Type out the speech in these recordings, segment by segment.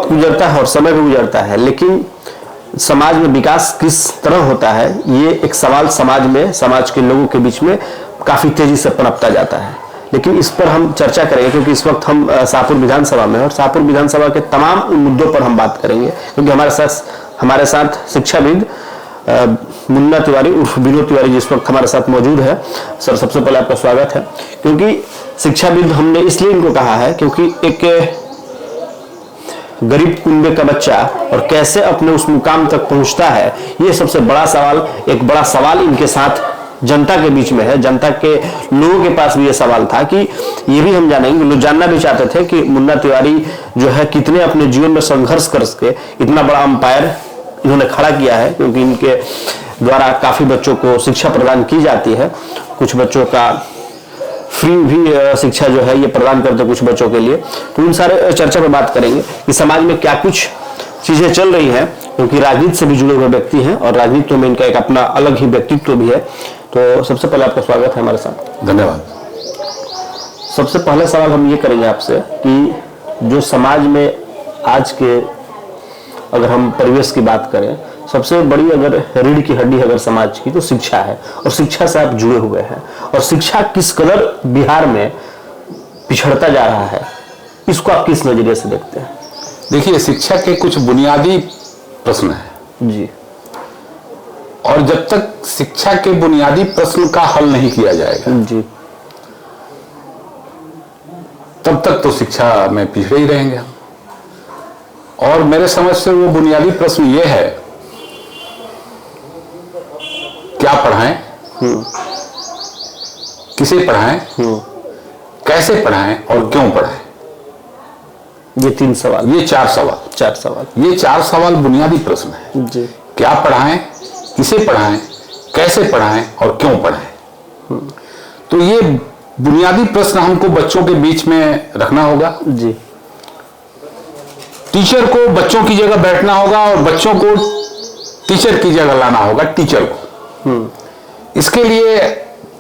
वक्त गुजरता है और समय भी गुजरता है, लेकिन समाज में विकास किस तरह होता है ये एक सवाल समाज में, समाज के लोगों के बीच में काफी तेजी से पनपता जाता है। लेकिन इस पर हम चर्चा करेंगे क्योंकि इस वक्त हम शाहपुर विधानसभा में, और शाहपुर विधानसभा के तमाम मुद्दों पर हम बात करेंगे क्योंकि हमारे साथ शिक्षाविद मुन्ना तिवारी उर्फ विनोद तिवारी जिस वक्त हमारे साथ मौजूद है। सर, सबसे पहले आपका स्वागत है। क्योंकि शिक्षाविद हमने इसलिए इनको कहा है क्योंकि एक गरीब कुंबे का बच्चा और कैसे अपने उस मुकाम तक पहुंचता है, ये सबसे बड़ा सवाल, एक बड़ा सवाल इनके साथ जनता के बीच में है। जनता के लोगों के पास भी ये सवाल था कि ये भी हम जानेंगे, लोग जानना भी चाहते थे कि मुन्ना तिवारी जो है कितने अपने जीवन में संघर्ष करके इतना बड़ा अंपायर इन्होंने खड़ा किया है, क्योंकि इनके द्वारा काफी बच्चों को शिक्षा प्रदान की जाती है। कुछ बच्चों का फ्री भी शिक्षा जो है ये प्रदान करते हैं कुछ बच्चों के लिए। तो इन सारे चर्चा पर बात करेंगे कि समाज में क्या कुछ चीजें चल रही हैं, क्योंकि राजनीति से भी जुड़े हुए व्यक्ति हैं और राजनीति में इनका एक अपना अलग ही व्यक्तित्व भी है। तो सबसे पहले आपका स्वागत है हमारे साथ। धन्यवाद। सबसे पहले सवाल हम ये करेंगे आपसे कि जो समाज में आज के अगर हम परिवेश की बात करें, सबसे बड़ी अगर रीढ़ की हड्डी अगर समाज की तो शिक्षा है, और शिक्षा से आप जुड़े हुए हैं, और शिक्षा किस कदर बिहार में पिछड़ता जा रहा है, इसको आप किस नजरिए से देखते हैं? देखिए, शिक्षा के कुछ बुनियादी प्रश्न हैं जी, और जब तक शिक्षा के बुनियादी प्रश्न का हल नहीं किया जाएगा जी, तब तक तो शिक्षा में पिछड़े ही रहेंगे हम। और मेरे समझ से वो बुनियादी प्रश्न ये है, क्या पढ़ाएं, किसे पढ़ाएं, कैसे पढ़ाएं और क्यों पढ़ाएं। ये 3 सवाल, ये 4 सवाल, ये 4 सवाल बुनियादी प्रश्न है जी। क्या पढ़ाएं, किसे पढ़ाएं, कैसे पढ़ाएं और क्यों पढ़ाएं। तो ये बुनियादी प्रश्न हमको बच्चों के बीच में रखना होगा जी। टीचर को बच्चों की जगह बैठना होगा और बच्चों को टीचर की जगह लाना होगा टीचर को। इसके लिए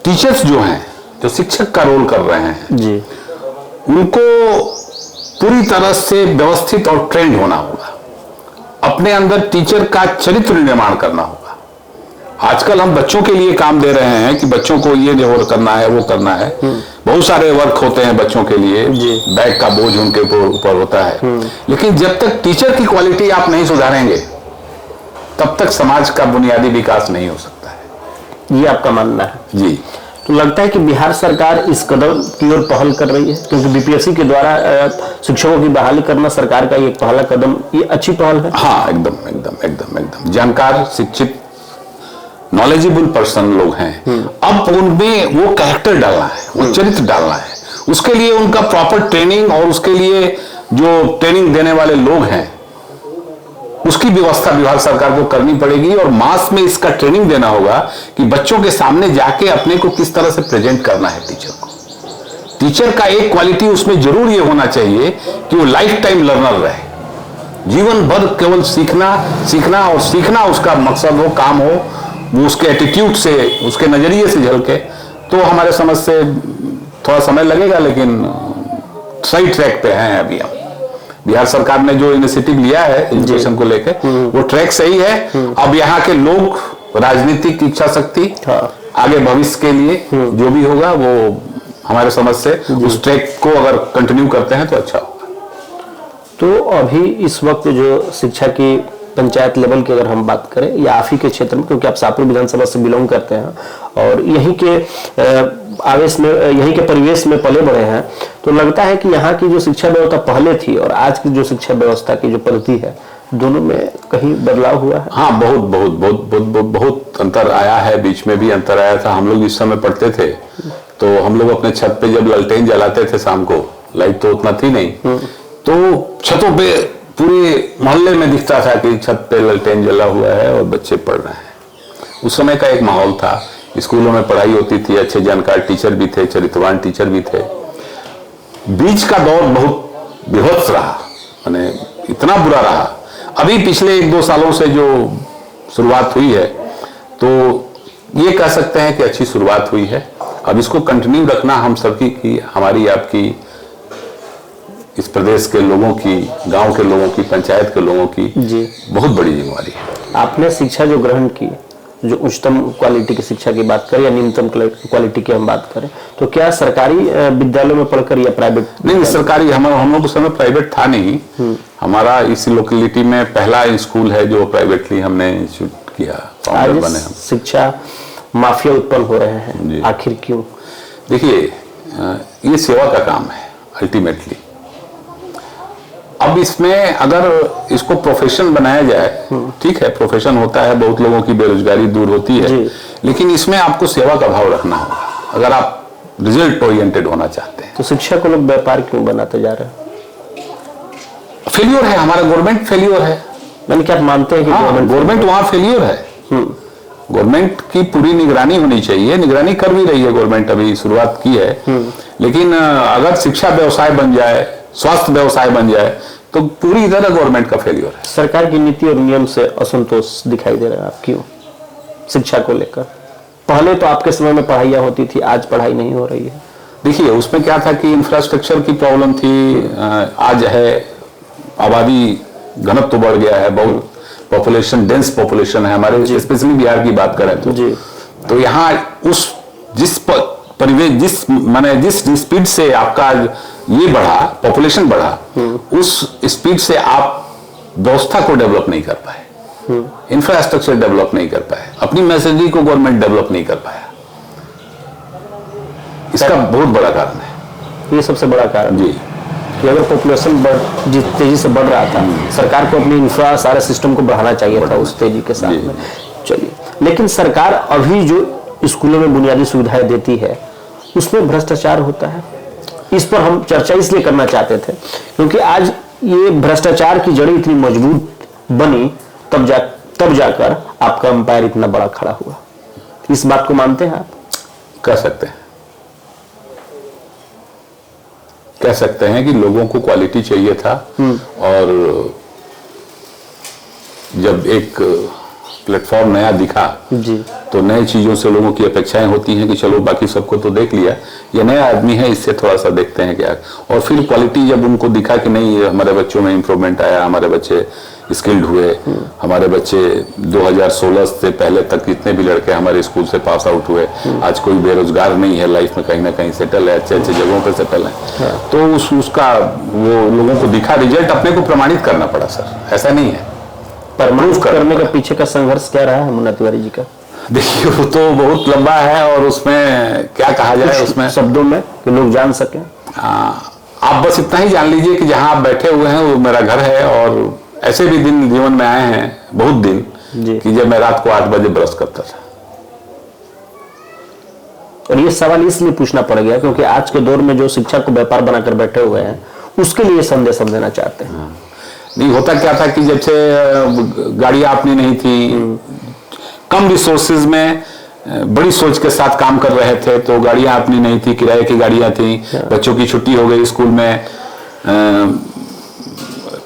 टीचर्स जो हैं, जो शिक्षक का रोल कर रहे हैं जी, उनको पूरी तरह से व्यवस्थित और ट्रेंड होना होगा। अपने अंदर टीचर का चरित्र निर्माण करना होगा। आजकल हम बच्चों के लिए काम दे रहे हैं कि बच्चों को ये जो करना है वो करना है। बहुत सारे वर्क होते हैं बच्चों के लिए, बैग का बोझ उनके ऊपर होता है। लेकिन जब तक टीचर की क्वालिटी आप नहीं सुधारेंगे तब तक समाज का बुनियादी विकास नहीं हो सकता है। ये आपका मानना है जी। तो लगता है कि बिहार सरकार इस कदम की ओर पहल कर रही है, क्योंकि बीपीएससी के द्वारा शिक्षकों की बहाली करना सरकार का एक पहला कदम, ये अच्छी पहल है। हाँ, एकदम एकदम एकदम एकदम जानकार, शिक्षित, नॉलेजेबल पर्सन लोग हैं। अब उनमें वो कैरेक्टर डालना है, वो चरित्र डालना है। उसके लिए उनका प्रॉपर ट्रेनिंग और उसके लिए जो ट्रेनिंग देने वाले लोग हैं उसकी व्यवस्था बिहार सरकार को करनी पड़ेगी। और मास में इसका ट्रेनिंग देना होगा कि बच्चों के सामने जाके अपने को किस तरह से प्रेजेंट करना है टीचर को। टीचर का एक क्वालिटी उसमें जरूर ये होना चाहिए कि वो लाइफ टाइम लर्नर रहे, जीवन भर केवल सीखना और सीखना उसका मकसद हो, काम हो, वो उसके एटीट्यूड से, उसके नजरिए से झलके। तो हमारे समझ से थोड़ा समय लगेगा, लेकिन सही ट्रैक पे हैं अभी हम। बिहार सरकार ने जो इनिशिएटिव लिया है एजुकेशन को लेकर, वो ट्रैक सही है। अब यहाँ के लोग, राजनीतिक इच्छा शक्ति, आगे भविष्य के लिए जो भी होगा वो हमारे समझ से उस ट्रैक को अगर कंटिन्यू करते हैं तो अच्छा होगा। तो अभी इस वक्त जो शिक्षा की पंचायत लेवल की अगर हम बात करें या आप ही के क्षेत्र में, क्योंकि आप शाहपुर विधानसभा से बिलोंग करते हैं और यहीं के आवेश में, यहीं के परिवेश में पले बढ़े हैं, तो लगता है कि यहाँ की जो शिक्षा व्यवस्था पहले थी और आज की जो शिक्षा व्यवस्था की जो पद्धति है, दोनों में कहीं बदलाव हुआ है? हाँ, बहुत बहुत बहुत बहुत बहुत अंतर आया है। बीच में भी अंतर आया था। हम लोग इस समय पढ़ते थे तो हम लोग अपने छत पे जब ललटेन जलाते थे शाम को, लाइट तो उतना थी नहीं, तो छतों पे पूरे मोहल्ले में दिखता था कि छत पे ललटेन जला हुआ है और बच्चे पढ़ रहे हैं। उस समय का एक माहौल था। स्कूलों में पढ़ाई होती थी, अच्छे जानकार टीचर भी थे, चरित्रवान टीचर भी थे। बीच का दौर बहुत विभत्स रहा, माने इतना बुरा रहा। अभी पिछले 1-2 सालों से जो शुरुआत हुई है तो ये कह सकते हैं कि अच्छी शुरुआत हुई है। अब इसको कंटिन्यू रखना हम सबकी की, हमारी आपकी इस प्रदेश के लोगों की, गांव के लोगों की, पंचायत के लोगों की जी बहुत बड़ी जिम्मेवारी है। आपने शिक्षा जो ग्रहण की, जो उच्चतम क्वालिटी की शिक्षा की बात करें या निम्नतम क्वालिटी की हम बात करें, तो क्या सरकारी विद्यालयों में पढ़कर या प्राइवेट? नहीं, सरकारी, हम लोग उस समय प्राइवेट था नहीं। हमारा इसी लोकेलिटी में पहला स्कूल है जो प्राइवेटली हमने इंस्टीट्यूट किया, फाउंडर बने हम। शिक्षा माफिया उत्पन्न हो रहे हैं, आखिर क्यों? देखिए, ये सेवा का काम है अल्टीमेटली। अब इसमें अगर इसको प्रोफेशन बनाया जाए, ठीक है, प्रोफेशन होता है, बहुत लोगों की बेरोजगारी दूर होती है, लेकिन इसमें आपको सेवा का भाव रखना होगा अगर आप रिजल्ट ओरिएंटेड होना चाहते हैं। तो शिक्षा को लोग व्यापार क्यों बनाते जा रहे हैं? फेल्योर है, हमारा गवर्नमेंट फेल्योर है। मैंने क्या आप मानते हैं कि गवर्नमेंट वहां फेल्योर है? गवर्नमेंट की पूरी निगरानी होनी चाहिए, निगरानी कर भी रही है गवर्नमेंट, अभी शुरुआत की है, लेकिन अगर शिक्षा व्यवसाय बन जाए, स्वास्थ्य व्यवसाय बन जाए, तो पूरी तरह गवर्नमेंट का फेलियर है। सरकार की नीति और नियम से असंतोष दिखाई दे रहा है आप क्यों शिक्षा को लेकर? पहले तो आपके समय में पढ़ाइयाँ होती थी, आज पढ़ाई नहीं हो रही है। देखिए, उसमें क्या था कि इंफ्रास्ट्रक्चर की प्रॉब्लम थी, आज है आबादी घनत्व तो बढ़ गया है, बहुत पॉपुलेशन, डेंस पॉपुलेशन है हमारे, स्पेशली बिहार की बात करें तो यहाँ उस जिस परिवेश, जिस स्पीड से आपका ये बढ़ा, पॉपुलेशन बढ़ा, उस स्पीड से आप व्यवस्था को डेवलप नहीं कर पाए, इंफ्रास्ट्रक्चर डेवलप नहीं कर पाए, अपनी मैसेजिंग को गवर्नमेंट डेवलप नहीं कर पाया। इसका बहुत बड़ा कारण है, ये सबसे बड़ा कारण जी, कि अगर पॉपुलेशन जिस तेजी से बढ़ रहा था, सरकार को अपनी इंफ्रा सारे सिस्टम को बढ़ाना चाहिए था उस तेजी के साथ में। चलिए, लेकिन सरकार अभी जो स्कूलों में बुनियादी सुविधाएं देती है उसमें भ्रष्टाचार होता है। इस पर हम चर्चा इसलिए करना चाहते थे क्योंकि आज ये भ्रष्टाचार की जड़ें इतनी मजबूत बनी, तब जाकर आपका अंपायर इतना बड़ा खड़ा हुआ। इस बात को मानते हैं आप? कह सकते हैं कि लोगों को क्वालिटी चाहिए था, और जब एक प्लेटफॉर्म नया दिखा जी, तो नई चीजों से लोगों की अपेक्षाएं होती हैं कि चलो बाकी सबको तो देख लिया, ये नया आदमी है, इससे थोड़ा सा देखते हैं क्या। और फिर क्वालिटी जब उनको दिखा कि नहीं, हमारे बच्चों में इंप्रूवमेंट आया, हमारे बच्चे स्किल्ड हुए, हमारे बच्चे 2016 से पहले तक जितने भी लड़के हमारे स्कूल से पास आउट हुए, आज कोई बेरोजगार नहीं है, लाइफ में कहीं ना कहीं सेटल है, अच्छे जगहों पर सेटल है, तो उसका वो लोगों को दिखा, रिजल्ट अपने को प्रमाणित करना पड़ा सर, ऐसा नहीं है। प्रमाणित करने के पीछे का संघर्ष क्या रहा है मुन्ना तिवारी जी का? देखिए, वो तो बहुत लंबा है, और उसमें क्या कहा जाए, उसमें शब्दों में कि लोग जान सकें। आप बस इतना ही जान लीजिए कि जहां आप बैठे हुए हैं वो मेरा घर है, और ऐसे भी दिन जीवन में आए हैं, बहुत दिन, कि जब मैं रात को 8 बजे ब्रश करता था। और ये सवाल इसलिए पूछना पड़ गया क्योंकि आज के दौर में जो शिक्षा को व्यापार बनाकर बैठे हुए हैं, उसके लिए संदेश हम देना चाहते हैं। नहीं, होता क्या था कि जब से गाड़ियां अपनी नहीं थी, कम रिसोर्सेज में बड़ी सोच के साथ काम कर रहे थे, तो गाड़ियां अपनी नहीं थी, किराए की गाड़ियां थी, बच्चों की छुट्टी हो गई, स्कूल में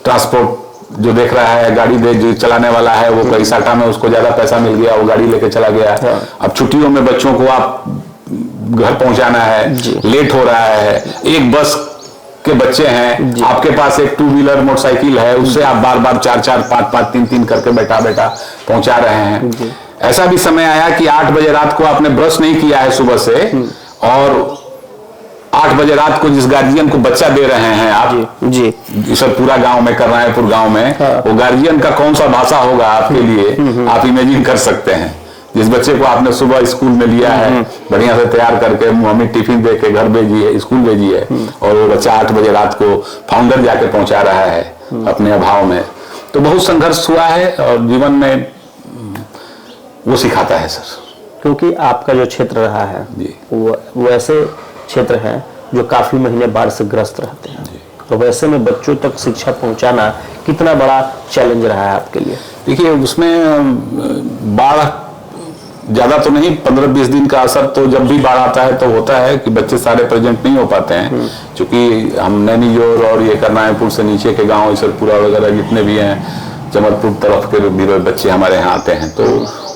ट्रांसपोर्ट जो देख रहा है, गाड़ी जो चलाने वाला है, वो कई साटा में उसको ज्यादा पैसा मिल गया, वो गाड़ी लेके चला गया। अब छुट्टियों में बच्चों को आप घर पहुंचाना है, लेट हो रहा है, एक बस के बच्चे हैं, आपके पास एक 2 व्हीलर मोटरसाइकिल है, उससे आप बार बार 4-4, 5-5, 3-3 करके बैठा पहुंचा रहे हैं। ऐसा भी समय आया कि 8 बजे रात को आपने ब्रश नहीं किया है सुबह से, और 8 बजे रात को जिस गार्जियन को बच्चा दे रहे हैं आप, जी सर, पूरा गांव में कर रहे हैं, पूरे गांव में, वो गार्जियन का कौन सा भाषा होगा आपके लिए, आप इमेजिन कर सकते हैं। जिस बच्चे को आपने सुबह स्कूल में लिया है, बढ़िया से तैयार करके मम्मी टिफिन दे के घर भेजी है, स्कूल भेजी है, और वो बच्चा 8 बजे रात को फाउंडर जाके पहुंचा रहा है अपने अभाव में, तो बहुत संघर्ष हुआ है, और जीवन में वो सिखाता है सर। क्योंकि आपका जो क्षेत्र रहा है वो ऐसे क्षेत्र है जो काफी महीने बाढ़ से ग्रस्त रहते हैं, तो वैसे में बच्चों तक शिक्षा पहुंचाना कितना बड़ा चैलेंज रहा है आपके लिए? देखिए, उसमें बाढ़ ज्यादा तो नहीं, 15-20 दिन का असर तो जब भी बाढ़ आता है तो होता है कि बच्चे सारे प्रेजेंट नहीं हो पाते हैं, क्योंकि हम नैनीजोर और ये करनायपुर से नीचे के गांव, इसरपुरा वगैरह जितने भी हैं, जमलपुर तरफ के भी बच्चे हमारे यहाँ आते हैं, तो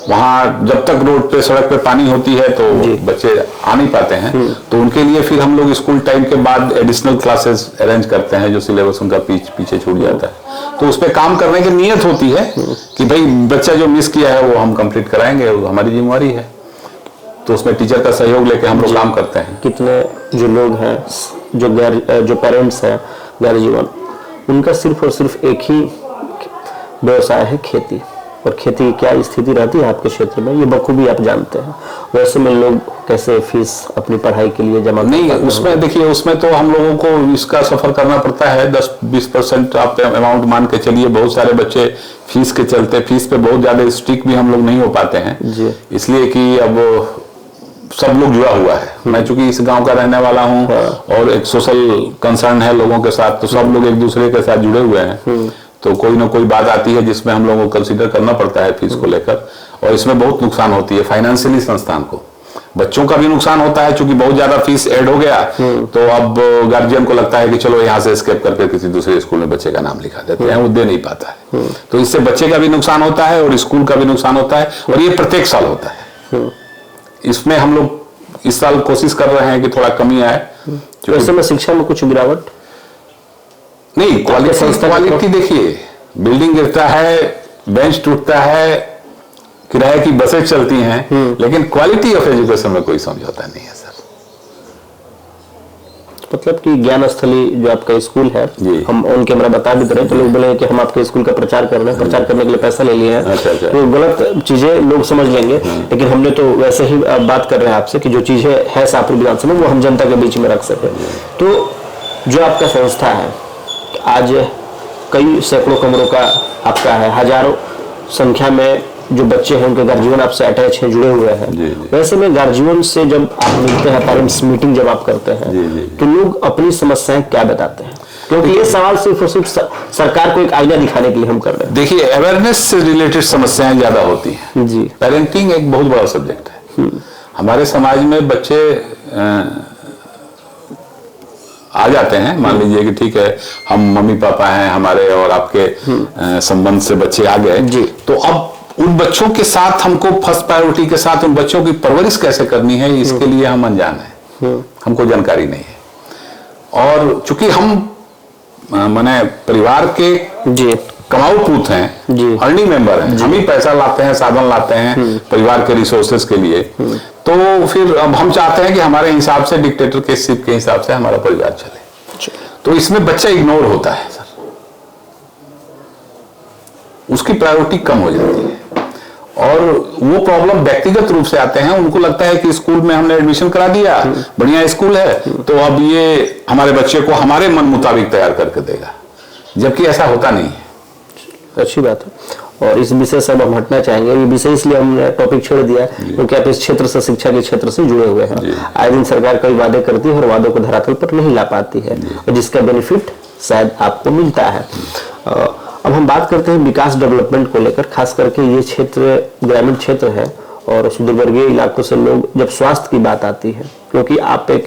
वहाँ जब तक रोड पे सड़क पे पानी होती है तो बच्चे आ नहीं पाते हैं, तो उनके लिए फिर हम लोग स्कूल टाइम के बाद एडिशनल क्लासेस अरेंज करते हैं, जो सिलेबस उनका पीछे छूट जाता है। तो उस पर काम करने की नीयत होती है कि भाई बच्चा जो मिस किया है वो हम कंप्लीट कराएंगे, वो हमारी जिम्मेवारी है। तो उसमें टीचर का सहयोग लेके हम लोग काम करते हैं। कितने जो लोग हैं, जो पेरेंट्स हैं गैर जीवन, उनका सिर्फ और सिर्फ एक ही व्यवसाय है खेती, और खेती की क्या स्थिति रहती है आपके क्षेत्र में ये बखूबी आप जानते हैं। वैसे में लोग कैसे फीस अपनी पढ़ाई के लिए जमा नहीं, उसमें देखिए, उसमें तो हम लोगों को इसका सफर करना पड़ता है। 10-20% आप अमाउंट मान के चलिए। बहुत सारे बच्चे फीस के चलते, फीस पे बहुत ज्यादा स्ट्रिक्ट भी हम लोग नहीं हो पाते हैं, इसलिए कि अब सब लोग जुड़ा हुआ है। मैं चूंकि इस गांव का रहने वाला हूं और एक सोशल कंसर्न है लोगों के साथ, तो सब लोग एक दूसरे के साथ जुड़े हुए हैं। तो कोई ना कोई बात आती है जिसमें हम लोगों को कंसीडर करना पड़ता है फीस को लेकर, और इसमें बहुत नुकसान होती है फाइनेंशियली संस्थान को। बच्चों का भी नुकसान होता है, क्योंकि बहुत ज्यादा फीस ऐड हो गया तो अब गार्जियन को लगता है कि चलो यहाँ से स्केप करके किसी दूसरे स्कूल में बच्चे का नाम लिखा देते हैं, वो दे नहीं पाता है। तो इससे बच्चे का भी नुकसान होता है और स्कूल का भी नुकसान होता है, और ये प्रत्येक साल होता है। इसमें हम लोग इस साल कोशिश कर रहे हैं कि थोड़ा कमी आए। वैसे में शिक्षा में कुछ गिरावट नहीं, क्वालिटी देखिए, बिल्डिंग गिरता है, बेंच टूटता है, किराए की बसें चलती हैं, लेकिन क्वालिटी ऑफ एजुकेशन में कोई समझौता नहीं है सर। मतलब कि ज्ञान स्थली जो आपका स्कूल है, हम ऑन कैमरा बता भी करें तो लोग बोले कि हम आपके स्कूल का प्रचार कर रहे हैं, प्रचार करने के लिए पैसा ले लिए हैं। अच्छा। तो गलत चीजें लोग समझ लेंगे, लेकिन हमने तो वैसे ही बात कर रहे हैं आपसे कि जो चीजें है शाहपुर विधानसभा में वो हम जनता के बीच में रख सके। तो जो आपका संस्था है, आज कई सैकड़ों कमरों का आपका है, हजारों संख्या में जो बच्चे हैं उनके गार्जियन आपसे अटैच हैं, जुड़े हुए हैं। वैसे में गार्जियन से जब आप मिलते हैं, पेरेंट्स मीटिंग जब आप करते हैं, तो लोग अपनी समस्याएं क्या बताते हैं? क्योंकि ये सवाल सिर्फ और सिर्फ सरकार को एक आईना दिखाने के लिए हम कर रहे हैं। देखिए, अवेयरनेस से रिलेटेड समस्याएं ज्यादा होती हैं जी। पेरेंटिंग एक बहुत बड़ा सब्जेक्ट है। हमारे समाज में बच्चे आ जाते हैं, मान लीजिए कि ठीक है हम मम्मी पापा हैं हमारे और आपके संबंध से बच्चे आ गए जी, तो अब उन बच्चों के साथ हमको फर्स्ट प्रायोरिटी के साथ उन बच्चों की परवरिश कैसे करनी है, इसके लिए हम अनजान हैं, हमको जानकारी नहीं है। और चूंकि हम माने परिवार के जी कमाऊ पूत हैं, अर्निंग मेंबर हैं, हम ही पैसा लाते हैं, साधन लाते हैं परिवार के रिसोर्सेज के लिए, तो फिर अब हम चाहते हैं कि हमारे हिसाब से, डिक्टेटर के शिप के हिसाब से हमारा परिवार चले। तो इसमें बच्चा इग्नोर होता है सर, उसकी प्रायोरिटी कम हो जाती है, और वो प्रॉब्लम व्यक्तिगत रूप से आते हैं। उनको लगता है कि स्कूल में हमने एडमिशन करा दिया, बढ़िया स्कूल है, तो अब ये हमारे बच्चे को हमारे मन मुताबिक तैयार करके देगा, जबकि ऐसा होता नहीं है। अच्छी बात है, और इस विषय से हम हटना चाहेंगे। ये विषय इसलिए हमने टॉपिक छोड़ दिया क्योंकि आप इस क्षेत्र से, शिक्षा के क्षेत्र से जुड़े हुए हैं। आए दिन सरकार कई वादे करती है और वादों को धरातल पर नहीं ला पाती है, और जिसका बेनिफिट शायद आपको मिलता है। अब हम बात करते हैं विकास डेवलपमेंट को लेकर, खास करके ये क्षेत्र ग्रामीण क्षेत्र है और सुदूरवर्गीय इलाकों से लोग, जब स्वास्थ्य की बात आती है, क्योंकि आप एक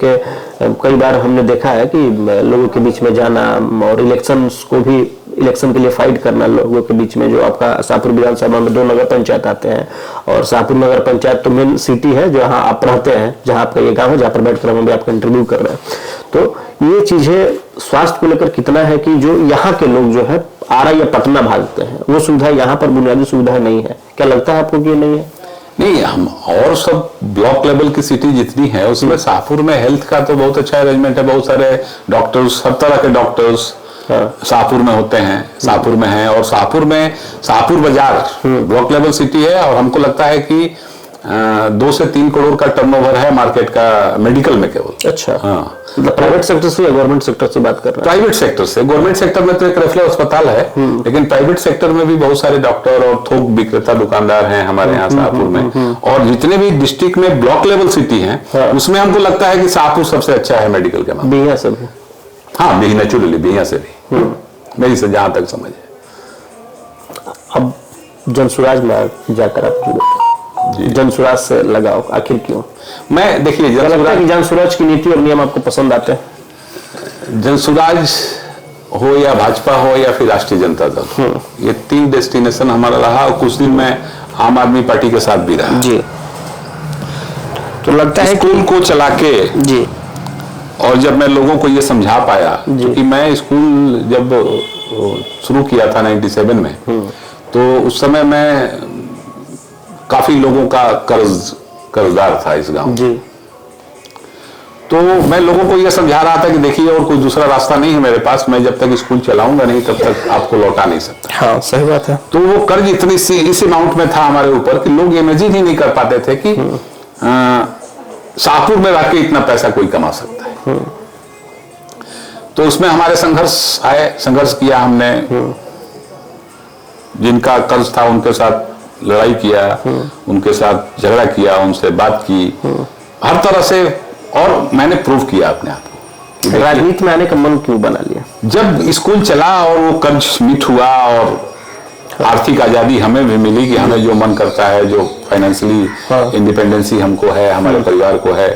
कई बार हमने देखा है कि लोगों के बीच में जाना और इलेक्शंस को भी, इलेक्शन के लिए फाइट करना लोगों के बीच में, जो आपका शाहपुर विधानसभा में 2 नगर पंचायत आते हैं, और शाहपुर नगर पंचायत तो मेन सिटी है जहां आप रहते हैं, जहां आपका ये गांव है, जहां पर बैठकर हम भी आपका इंटरव्यू कर रहे हैं। तो ये चीजें स्वास्थ्य को लेकर कितना है कि जो यहाँ के लोग जो है आरा या पटना भागते हैं, वो सुविधा यहाँ पर बुनियादी सुविधा नहीं है। क्या लगता है आपको कि ये नहीं है? नहीं, हम और सब ब्लॉक लेवल की सिटी जितनी है उसमें शाहपुर में हेल्थ का तो बहुत अच्छा अरेंजमेंट है। बहुत सारे डॉक्टर्स, सब तरह के डॉक्टर्स शाहपुर में होते हैं, शाहपुर में हैं, और शाहपुर में शाहपुर बाजार ब्लॉक लेवल सिटी है, और हमको लगता है कि 2 से 3 करोड़ का टर्नओवर है मार्केट का मेडिकल में केवल। अच्छा, हाँ। मतलब प्राइवेट सेक्टर से या गवर्नमेंट सेक्टर से बात कर रहे हैं? प्राइवेट सेक्टर से। गवर्नमेंट सेक्टर में तो एक रेफरल अस्पताल है, लेकिन प्राइवेट सेक्टर में भी बहुत सारे डॉक्टर और थोक विक्रेता दुकानदार हैं हमारे यहाँ शाहपुर में। और जितने भी डिस्ट्रिक्ट में ब्लॉक लेवल सिटी है उसमें हमको लगता है कि शाहपुर सबसे अच्छा है मेडिकल के मामले। बिहिया से भी? हाँ, बिहिया, नेचुरली बिहिया से भी, मेरी से जहां तक समझ है। अब जनसुराज में जाकर आप जुड़े, जनसुराज से लगाओ, आखिर क्यों? मैं देखिए, जनसुराज की नीति और नियम आपको पसंद आते हैं? जनसुराज हो या भाजपा हो या फिर राष्ट्रीय जनता दल, ये 3 डेस्टिनेशन हमारा रहा। और कुछ दिन मैं आम आदमी पार्टी के साथ भी रहा जी। तो लगता है स्कूल को चला के जी। और जब मैं लोगों को ये समझा पाया, क्योंकि मैं स्कूल जब शुरू किया था 97 में, तो उस समय मैं काफी लोगों का कर्जदार था इस गांव। जी। तो मैं लोगों को यह समझा रहा था कि देखिए और कोई दूसरा रास्ता नहीं है मेरे पास, मैं जब तक स्कूल चलाऊंगा नहीं तब तक आपको लौटा नहीं सकता। हाँ सही बात है। तो वो कर्ज इतनी सी इस अमाउंट में था हमारे ऊपर कि लोग इमेजिन ही नहीं कर पाते थे कि शाहपुर में रह के इतना पैसा कोई कमा सकता है। तो उसमें हमारे संघर्ष किया हमने, जिनका कर्ज था उनके साथ लड़ाई किया, उनके साथ झगड़ा किया, उनसे बात की हर तरह से, और मैंने प्रूव किया अपने आप को। राजनीति में आने का मन क्यों बना लिया? जब स्कूल चला और वो कर्ज मीट हुआ और आर्थिक आजादी हमें भी मिली कि हमें जो मन करता है, जो फाइनेंशियली इंडिपेंडेंसी हमको है, हमारे परिवार को है,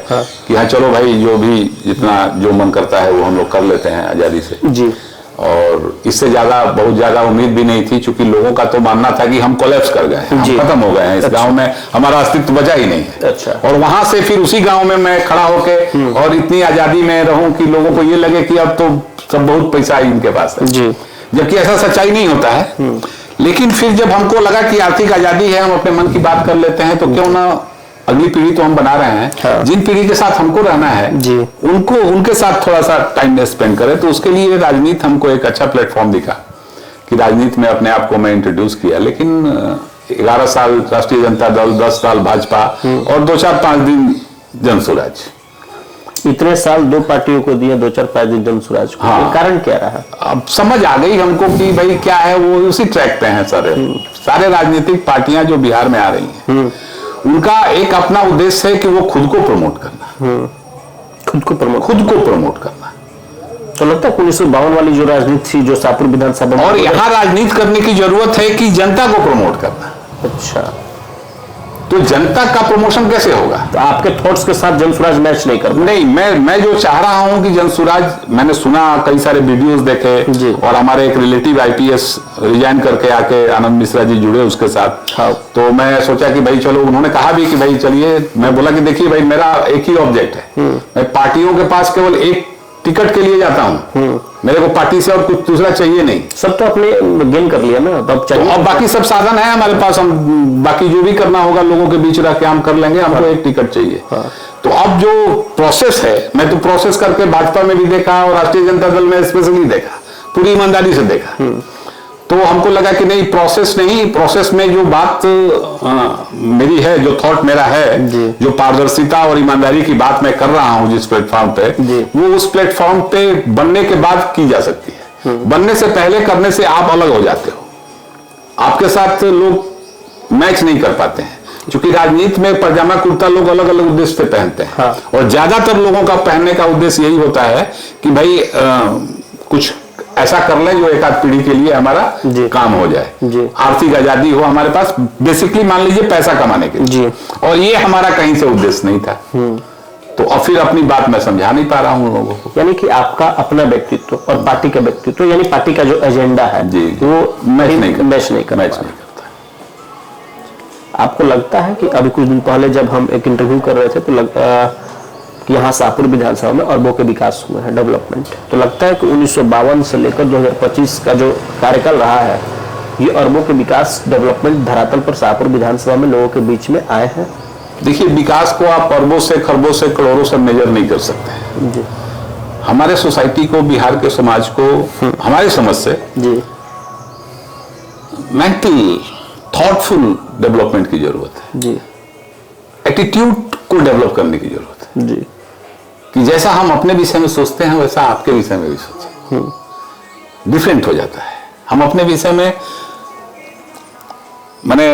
कि हाँ चलो भाई जो भी जितना जो मन करता है वो हम लोग कर लेते हैं आजादी से जी। और इससे बहुत ज्यादा उम्मीद भी नहीं थी, क्योंकि लोगों का तो मानना था कि हम कोलैप्स कर गए हैं, हम खत्म हो गए हैं, इस गांव में हमारा अस्तित्व बचा ही नहीं है। अच्छा। और वहां से फिर उसी गांव में मैं खड़ा होके और इतनी आजादी में रहूं कि लोगों को ये लगे कि अब तो सब बहुत पैसा ही इनके पास है जी। जबकि ऐसा सच्चाई नहीं होता है। लेकिन फिर जब हमको लगा कि आर्थिक आजादी है, हम अपने मन की बात कर लेते हैं, तो क्यों ना अगली पीढ़ी तो हम बना रहे हैं, हाँ। जिन पीढ़ी के साथ हमको रहना है जी। उनके साथ थोड़ा सा टाइम स्पेंड करें। तो उसके लिए राजनीति हमको एक अच्छा प्लेटफॉर्म दिखा कि राजनीति में अपने आप को मैं इंट्रोड्यूस किया। लेकिन 11 साल राष्ट्रीय जनता दल, 10 साल भाजपा और 2-4-5 दिन जनसुराज। इतने साल दो पार्टियों को दिए, 2-4-5 दिन जनसुराज को। हाँ। कारण क्या रहा? अब समझ आ गई हमको कि भाई क्या है, वो उसी ट्रैक पे हैं सारे राजनीतिक पार्टियां जो बिहार में आ रही हैं। उनका एक अपना उद्देश्य है कि वो खुद को प्रमोट करना, खुद को प्रमोट करना। तो लगता है 1952 वाली जो राजनीति थी, जो शाहपुर विधानसभा, और यहाँ राजनीति करने की जरूरत है कि जनता को प्रमोट करना। अच्छा। तो जनता का प्रमोशन कैसे होगा? तो आपके थॉट्स के साथ जनसुराज मैच नहीं कर? नहीं, मैं जो चाह रहा हूं कि जनसुराज, मैंने सुना, कई सारे वीडियोस देखे, और हमारे एक रिलेटिव आईपीएस रिजाइन करके आके आनंद मिश्रा जी जुड़े उसके साथ। हाँ। तो मैं सोचा कि भाई चलो, उन्होंने कहा भी कि भाई चलिए। मैं बोला कि देखिए भाई, मेरा एक ही ऑब्जेक्ट है, मैं पार्टियों के पास केवल एक टिकट के लिए जाता हूँ, मेरे को पार्टी से और कुछ दूसरा चाहिए नहीं। सब तो अपने गेन कर लिया ना, अब चाहिए। अब बाकी सब साधन है हमारे पास, हम बाकी जो भी करना होगा लोगों के बीच रह के हम कर लेंगे, हमको एक टिकट चाहिए। हाँ। तो अब जो प्रोसेस है, मैं तो प्रोसेस करके भाजपा में भी देखा और राष्ट्रीय जनता दल में स्पेशली देखा, पूरी ईमानदारी से देखा। तो हमको लगा कि नहीं, प्रोसेस में जो बात मेरी है, जो थॉट मेरा है, जो पारदर्शिता और ईमानदारी की बात मैं कर रहा हूं जिस प्लेटफॉर्म पे, वो उस प्लेटफॉर्म पे बनने के बाद की जा सकती है। बनने से पहले करने से आप अलग हो जाते हो, आपके साथ लोग मैच नहीं कर पाते हैं, क्योंकि राजनीति में पजामा कुर्ता लोग अलग अलग उद्देश्य से पहनते हैं। हाँ। और ज्यादातर लोगों का पहनने का उद्देश्य यही होता है कि भाई कुछ ऐसा कर ले जो एक आध पीढ़ी के लिए हमारा काम हो जाए, आर्थिक आजादी हो हमारे पास, बेसिकली मान लीजिए पैसा कमाने के लिए। और ये हमारा कहीं से उद्देश्य नहीं था। तो अब फिर अपनी बात मैं समझा नहीं पा रहा हूँ लोगों को। यानी कि आपका अपना व्यक्तित्व और पार्टी का व्यक्तित्व, यानी पार्टी का जो एजेंडा है वो मैच नहीं करता। आपको लगता है कि अभी कुछ दिन पहले जब हम एक इंटरव्यू कर रहे थे, तो कि यहाँ शाहपुर विधानसभा में अरबों के विकास हुए हैं, डेवलपमेंट, तो लगता है कि 1952 से लेकर 2025 का जो कार्यकाल रहा है, ये अरबों के विकास, डेवलपमेंट धरातल पर शाहपुर विधानसभा में लोगों के बीच में आए हैं? देखिए, विकास को आप अरबों से, खरबों से, करोड़ों से मेजर नहीं कर सकते जी। हमारे सोसाइटी को, बिहार के समाज को, हमारे समझ से जी मेंटल, थॉटफुल डेवलपमेंट की जरूरत है जी। एटीट्यूड को डेवलप करने की जरूरत है जी, कि जैसा हम अपने विषय में सोचते हैं वैसा आपके विषय में भी सोचें। डिफरेंट हो जाता है। हम अपने विषय में, माने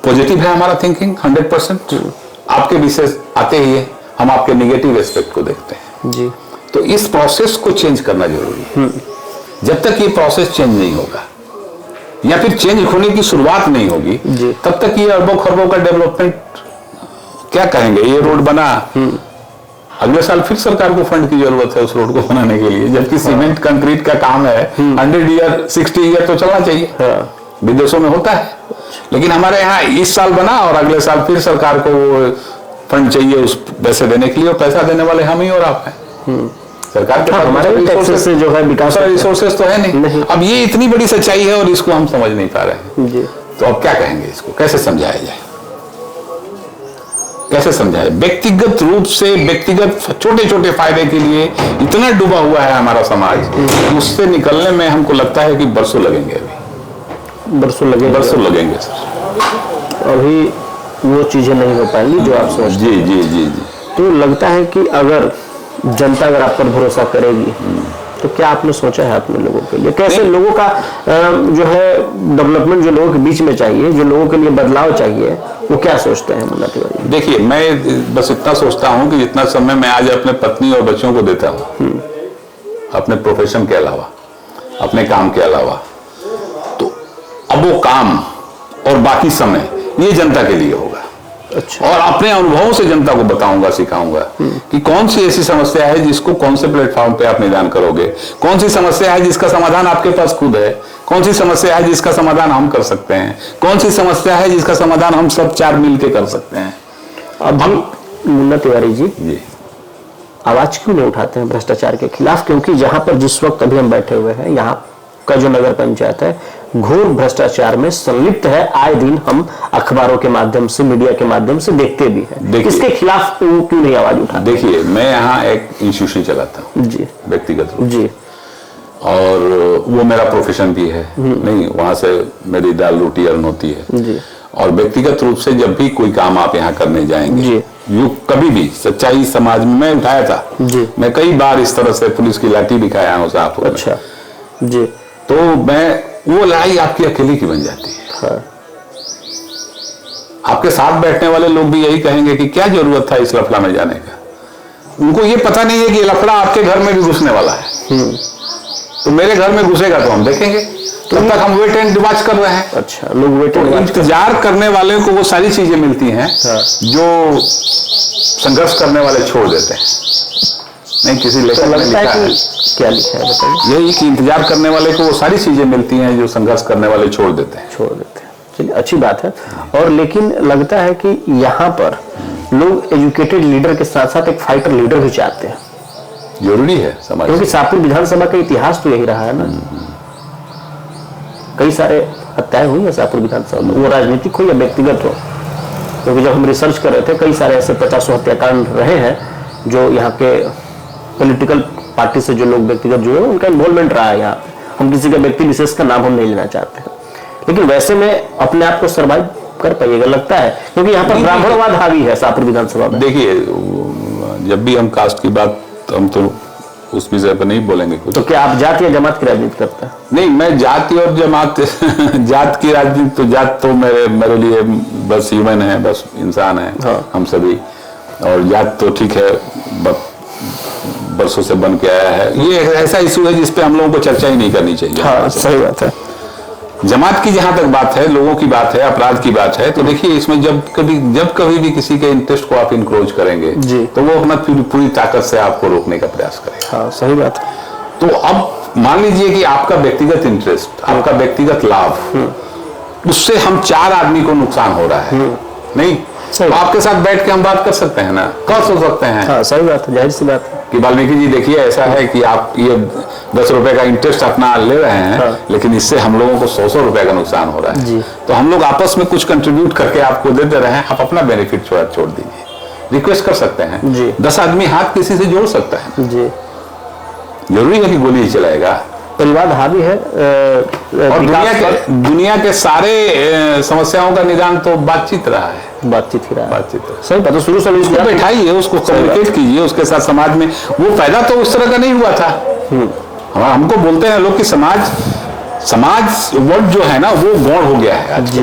पॉजिटिव है हमारा थिंकिंग 100%, आपके विषय आते ही हम आपके नेगेटिव एस्पेक्ट को देखते हैं जी। तो इस प्रोसेस को चेंज करना जरूरी है। जब तक ये प्रोसेस चेंज नहीं होगा, या फिर चेंज होने की शुरुआत नहीं होगी, तब तक ये अरबों खरबों का डेवलपमेंट क्या कहेंगे। ये रोड बना, अगले साल फिर सरकार को फंड की जरूरत है उस रोड को बनाने के लिए, जबकि सीमेंट कंक्रीट का काम है 100 ईयर 60 ईयर तो चलना चाहिए। विदेशों में होता है। लेकिन हमारे यहाँ इस साल बना और अगले साल फिर सरकार को वो फंड चाहिए उस पैसे देने के लिए, और पैसा देने वाले हम ही और आप हैं। सरकार के पास हमारे भी टैक्सेस से जो है विकास रिसोर्सेस तो है नहीं। अब ये इतनी बड़ी सच्चाई है और इसको हम समझ नहीं पा रहे हैं। तो अब क्या कहेंगे, इसको कैसे समझाया जाए, कैसे समझाए? व्यक्तिगत रूप से व्यक्तिगत छोटे छोटे फायदे के लिए इतना डूबा हुआ है हमारा समाज, उससे निकलने में हमको लगता है कि बरसों लगेंगे। अभी बरसों लगेंगे सर। अभी वो चीजें नहीं हो पाएंगी जो आप सोचते। जी जी जी जी। तो लगता है कि अगर जनता अगर आप पर भरोसा करेगी तो क्या आपने सोचा है अपने लोगों के लिए, कैसे लोगों का जो है डेवलपमेंट जो लोगों के बीच में चाहिए, जो लोगों के लिए बदलाव चाहिए, वो क्या सोचते हैं मुन्ना तिवारी? देखिए, मैं बस इतना सोचता हूं कि जितना समय मैं आज अपने पत्नी और बच्चों को देता हूं, अपने प्रोफेशन के अलावा, अपने काम के अलावा, तो अब वो काम और बाकी समय ये जनता के लिए होगा। अच्छा। और अपने अनुभवों से जनता को बताऊंगा, सिखाऊंगा कि कौन सी ऐसी समस्या है जिसको कौन से प्लेटफॉर्म पे आप निदान करोगे, कौन सी समस्या है जिसका समाधान आपके पास खुद है, कौन सी समस्या है जिसका समाधान हम कर सकते हैं, कौन सी समस्या है जिसका समाधान हम सब चार मिलकर कर सकते हैं। अभी मुन्ना तिवारी जी आवाज क्यों नहीं उठाते हैं भ्रष्टाचार के खिलाफ? क्योंकि जहां पर जिस वक्त अभी हम बैठे हुए हैं, यहाँ का जो नगर पंचायत है घोर भ्रष्टाचार में संलिप्त है। आए दिन हम अखबारों के माध्यम से, मीडिया के माध्यम से देखते भी हैं। इसके खिलाफ वो क्यों नहीं आवाज उठाते? देखिए, मैं यहाँ एक इंस्टीट्यूशन चलाता हूँ जी, व्यक्तिगत रूप जी, और वो मेरा प्रोफेशन भी है। नहीं, वहां से मेरी दाल रोटी अर्न होती है जी। और व्यक्तिगत रूप से जब भी कोई काम आप यहाँ करने जाएंगे जी, यू कभी भी सच्चाई समाज में मैं उठाया था जी। मैं कई बार इस तरह से पुलिस की लाठी दिखाया हूँ साहब। अच्छा जी। तो मैं, वो लड़ाई आपकी अकेले की बन जाती है। हाँ। आपके साथ बैठने वाले लोग भी यही कहेंगे कि क्या जरूरत था इस लफड़ा में जाने का। उनको ये पता नहीं है कि ये लफड़ा आपके घर में भी घुसने वाला है। तो मेरे घर में घुसेगा तो हम देखेंगे, तब तक हम वेट एंड वॉच कर रहे हैं। अच्छा, लोग वेट एंड इंतजार करने वाले को वो सारी चीजें मिलती हैं जो संघर्ष करने वाले छोड़ देते हैं। नहीं, किसी लेखक ने लिखा है, क्या लिखा है बताइए? यही कि इंतजार करने वाले को वो सारी चीजें मिलती हैं जो संघर्ष करने वाले छोड़ देते हैं। चलिए, अच्छी बात है। और लेकिन लगता है कि यहाँ पर लोग एजुकेटेड लीडर के साथ साथ एक फाइटर लीडर भी चाहते हैं। जरूरी है समाज, क्योंकि शाहपुर विधानसभा का इतिहास तो यही रहा है ना। कई सारे हत्याएं हुई है शाहपुर विधानसभा में, वो राजनीतिक हो या व्यक्तिगत हो। क्योंकि जब हम रिसर्च कर रहे थे, कई सारे ऐसे 50 हत्याकांड रहे हैं जो यहाँ के पॉलिटिकल पार्टी से जो लोग व्यक्तिगत जुड़े हैं, उनका इन्वॉल्वमेंट रहा है। यहाँ हम किसी का व्यक्ति विशेष का नाम हम नहीं लेना चाहते हैं, लेकिन वैसे में अपने आप को सर्वाइव कर पाइएगा लगता है, क्योंकि यहाँ पर ब्राह्मणवाद हावी है शाहपुर विधानसभा में। देखिए, जब भी हम कास्ट की बात, हम तो उस विषय पर नहीं बोलेंगे कुछ। तो क्या आप जाति या जमात की राजनीति करते हैं? नहीं, मैं जाति और जमात जात की राजनीति, तो जात तो मेरे लिए बस ह्यूमन है, बस इंसान है। हाँ। हम सभी, और जात तो ठीक है, बरसों से बन के आया है। ये ऐसा इशू है जिसपे हम लोगों को चर्चा ही नहीं करनी चाहिए। हाँ, सही बात है। जमात की जहां तक बात है, लोगों की बात है, अपराध की बात है, तो देखिए इसमें जब कभी भी किसी के इंटरेस्ट को आप इंक्रोच करेंगे जी, तो वो अपना पूरी ताकत से आपको रोकने का प्रयास करेगा। हाँ, सही बात है। तो अब मान लीजिए कि आपका व्यक्तिगत इंटरेस्ट, आपका व्यक्तिगत लाभ, उससे हम 4 आदमी को नुकसान हो रहा है। नहीं, तो आपके साथ बैठ के हम बात कर सकते हैं ना, कर सकते हैं। हाँ, सही बात है, जाहिर सी बात है कि वाल्मीकि जी देखिए, ऐसा है कि आप ये 10 रुपए का इंटरेस्ट अपना ले रहे हैं। हाँ। लेकिन इससे हम लोगों को 100 रुपए का नुकसान हो रहा है जी। तो हम लोग आपस में कुछ कंट्रीब्यूट करके आपको देते रहे, आप अपना बेनिफिट छोड़ दीजिए, रिक्वेस्ट कर सकते हैं जी। 10 आदमी हाथ किसी से जोड़ सकता है जी। जरूरी है कि गोली ही चलाएगा। परिवार हावी है और दुनिया के सारे समस्याओं का निदान तो बातचीत रहा है। बातचीत ही रहा है। बातचीत सही बात है। शुरू से बैठाइए, उसको कम्युनिकेट कीजिए उसके साथ। समाज में वो पैदा तो उस तरह का नहीं हुआ था। हमको बोलते हैं लोग कि समाज वर्ड जो है ना, वो गौण हो गया है आज।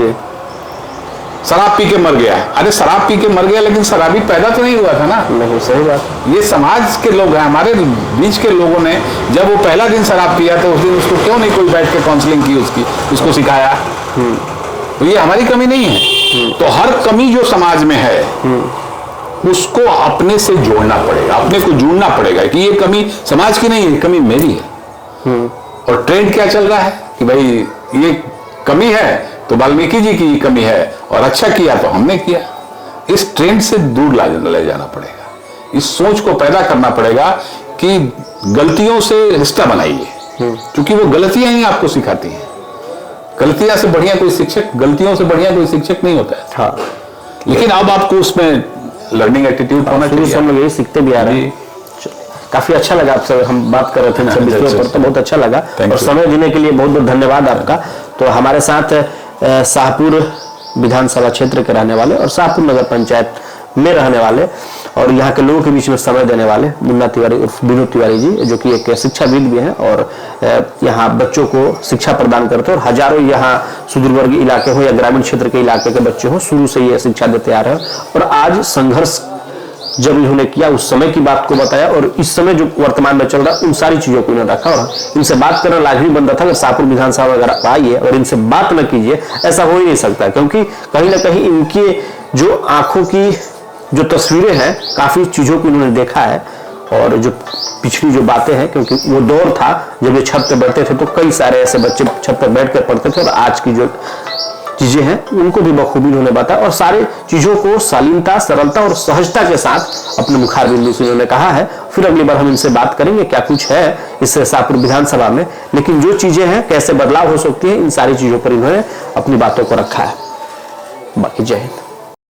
शराब पी के मर गया है। अरे शराब पी के मर गया, लेकिन शराबी पैदा तो नहीं हुआ था ना। नहीं, सही बात। ये समाज के लोग हैं, हमारे बीच के लोगों ने जब वो पहला दिन शराब पिया तो उस दिन उसको क्यों नहीं कोई बैठ के काउंसलिंग की, उसको सिखाया। तो ये हमारी कमी नहीं है। तो हर कमी जो समाज में है उसको अपने से जोड़ना पड़ेगा, अपने को जुड़ना पड़ेगा कि ये कमी समाज की नहीं है, कमी मेरी है। और ट्रेंड क्या चल रहा है कि भाई ये कमी है तो वाल्मीकि जी की कमी है, और अच्छा किया तो हमने किया। इस ट्रेंड से दूर ले जाना पड़ेगा, इस सोच को पैदा करना पड़ेगा कि गलतियों से रिश्ता बनाइए, क्योंकि वो गलतियां ही आपको सिखाती हैं। गलतियां से बढ़िया कोई शिक्षक, गलतियों से बढ़िया कोई शिक्षक नहीं होता है। हाँ, लेकिन अब आपको उसमें लर्निंग एटीट्यूड होना चाहिए। हम लोग यही सीखते भी आ रहे हैं। काफी अच्छा लगा आपसे हम बात कर रहे थे इन सब विषयों पर, तो बहुत अच्छा लगा, और समय देने के लिए बहुत बहुत धन्यवाद आपका। तो हमारे साथ शाहपुर विधानसभा क्षेत्र के रहने वाले और शाहपुर नगर पंचायत में रहने वाले और यहाँ के लोगों के बीच में समय देने वाले मुन्ना तिवारी उर्फ विनोद तिवारी जी, जो कि एक शिक्षाविद भी हैं और यहाँ बच्चों को शिक्षा प्रदान करते हैं, और हजारों यहाँ सुदूरवर्ग इलाके हो या ग्रामीण क्षेत्र के इलाके के बच्चे हो, शुरू से ये शिक्षा देते आ रहे हैं। और आज संघर्ष जब इन्होंने किया उस समय की बात को बताया, और इस समय जो वर्तमान में चल रहा है उन सारी चीजों को इन्होंने रखा, और इनसे बात करना लाजमी बनता था। अगर शाहपुर विधानसभा अगर आइए और इनसे बात न कीजिए, ऐसा हो ही नहीं सकता, क्योंकि कहीं ना कहीं इनके जो आंखों की जो तस्वीरें हैं, काफी चीजों को इन्होंने देखा है, और जो पिछली जो बातें हैं, क्योंकि वो दौर था जब ये छत पे बैठते थे तो कई सारे ऐसे बच्चे छत पर बैठ कर पढ़ते थे, और आज की जो चीजें हैं उनको भी बखूबी उन्होंने बताया, और सारी चीजों को शालीनता, सरलता और सहजता के साथ अपने मुखार बिंदु से उन्होंने कहा है। फिर अगली बार हम इनसे बात करेंगे क्या कुछ है इस शाहपुर विधानसभा में, लेकिन जो चीजें हैं, कैसे बदलाव हो सकती है, इन सारी चीजों पर इन्होंने अपनी बातों को रखा है। बाकी जय हिंद।